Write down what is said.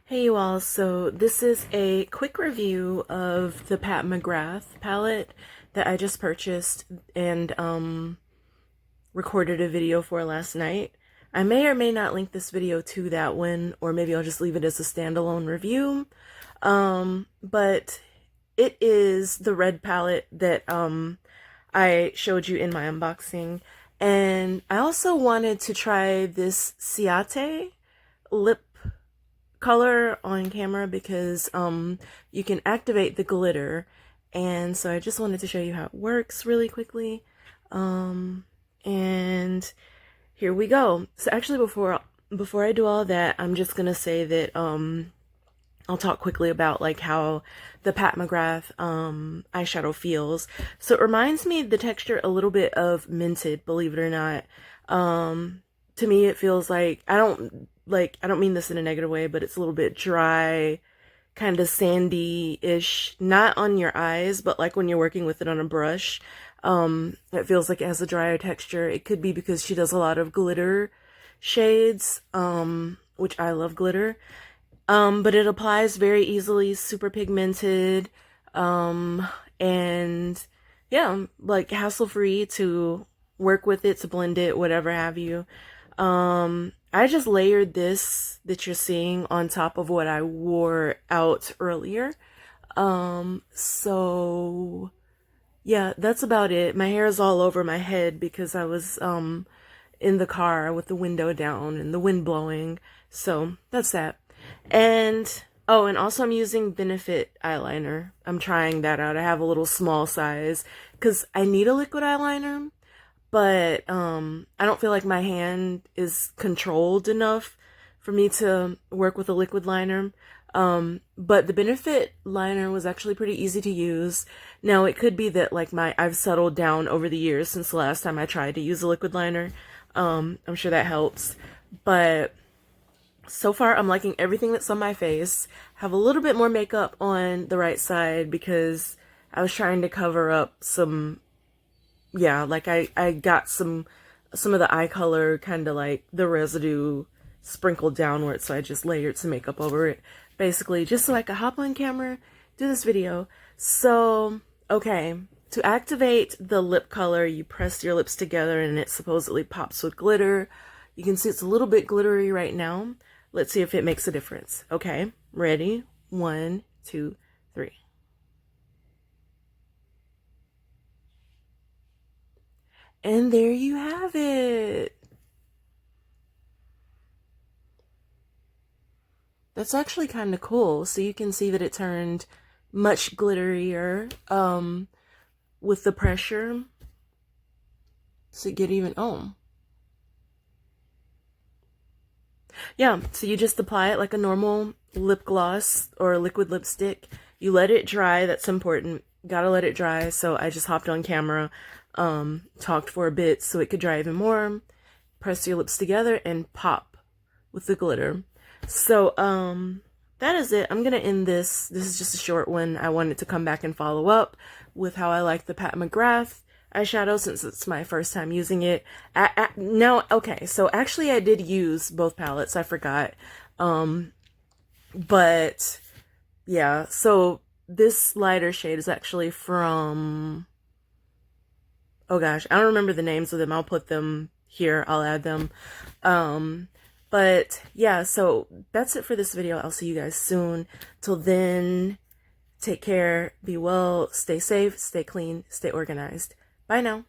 Hey you all, so this is a quick review of the Pat McGrath palette that I just purchased and recorded a video for last night. I may or may not link this video to that one, or maybe I'll just leave it as a standalone review. But it is the red palette that I showed you in my unboxing. And I also wanted to try this Ciaté lip color on camera because you can activate the glitter, and so I just wanted to show you how it works really quickly. And here we go. So actually before I do all that, I'm just gonna say that I'll talk quickly about like how the Pat McGrath eyeshadow feels. So it reminds me the texture a little bit of Minted, believe it or not. To me it feels like I don't mean this in a negative way, but it's a little bit dry, kind of sandy-ish, not on your eyes, but like when you're working with it on a brush. It feels like it has a drier texture. It could be because she does a lot of glitter shades, which I love glitter. But it applies very easily, super pigmented, and yeah, like hassle-free to work with it, to blend it, whatever have you. I just layered this that you're seeing on top of what I wore out earlier. So yeah, that's about it. My hair is all over my head because I was in the car with the window down and the wind blowing. So that's that. And oh, and also I'm using Benefit eyeliner. I'm trying that out. I have a little small size because I need a liquid eyeliner, but I don't feel like my hand is controlled enough for me to work with a liquid liner. But the Benefit liner was actually pretty easy to use. Now it could be that like I've settled down over the years since the last time I tried to use a liquid liner. I'm sure that helps. But so far I'm liking everything that's on my face. Have a little bit more makeup on the right side because I was trying to cover up some, yeah, like I got some of the eye color, kind of like the residue sprinkled downwards, so I just layered some makeup over it, basically, just so I could hop on camera, do this video. So, okay, to activate the lip color, you press your lips together and it supposedly pops with glitter. You can see it's a little bit glittery right now. Let's see if it makes a difference. Okay, ready? 1, 2, 3. And there you have it. That's actually kind of cool. So you can see that it turned much glitterier with the pressure to get even, oh. Yeah, so you just apply it like a normal lip gloss or liquid lipstick. You let it dry, that's important. Gotta let it dry. So I just hopped on camera, talked for a bit so it could dry even more. Press your lips together and pop with the glitter. So, that is it. I'm gonna end this. This is just a short one. I wanted to come back and follow up with how I like the Pat McGrath eyeshadow since it's my first time using it. Now, okay, so actually I did use both palettes. I forgot. But yeah, so this lighter shade is actually from, oh gosh, I don't remember the names of them. I'll put them here. I'll add them. But yeah, so that's it for this video. I'll see you guys soon. Till then, take care, be well, stay safe, stay clean, stay organized. Bye now.